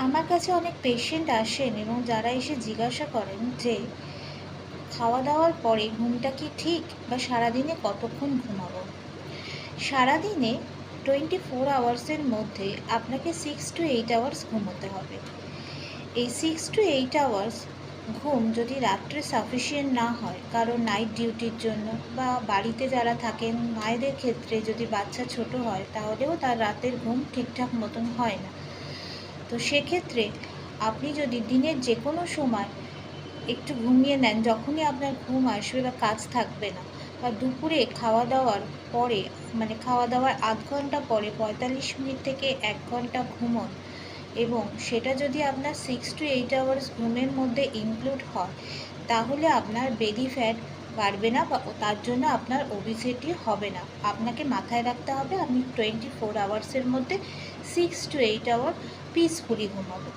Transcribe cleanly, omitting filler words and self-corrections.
আমার কাছে অনেক পেশেন্ট আসেন এবং যারা এসে জিজ্ঞাসা করেন যে খাওয়া দাওয়ার পরে ঘুমটা কি ঠিক, বা সারাদিনে কতক্ষণ ঘুমাবো। সারাদিনে 24 আওয়ার্সের মধ্যে আপনাকে 6 to 8 আওয়ার্স ঘুমোতে হবে। এই 6 to 8 আওয়ার্স ঘুম যদি রাত্রে সাফিসিয়েন্ট না হয়, কারণ নাইট ডিউটির জন্য বা বাড়িতে যারা থাকেন মায়েদের ক্ষেত্রে যদি বাচ্চা ছোট হয় তাহলেও তার রাতের ঘুম ঠিকঠাক মতন হয় না। তো সেক্ষেত্রে আপনি যদি দিনের যে কোনো সময় একটু ঘুমিয়ে নেন, যখনই আপনার ঘুম আসবে বা কাজ থাকবে না, বা দুপুরে খাওয়া দাওয়ার পরে, মানে খাওয়া দাওয়ার আধ ঘন্টা পরে 45 মিনিট থেকে 1 ঘন্টা ঘুমোন, এবং সেটা যদি আপনার 6 to 8 আওয়ার্স ঘুমের মধ্যে ইনক্লুড হয়, তাহলে আপনার বেলি ফ্যাট বাড়বে না, বা তার জন্য আপনার ওবেসিটি হবে না। আপনাকে মাথায় রাখতে হবে আমি 24 আওয়ার্সের মধ্যে 6 to 8 আওয়ার পিসফুলি ঘুমাবো।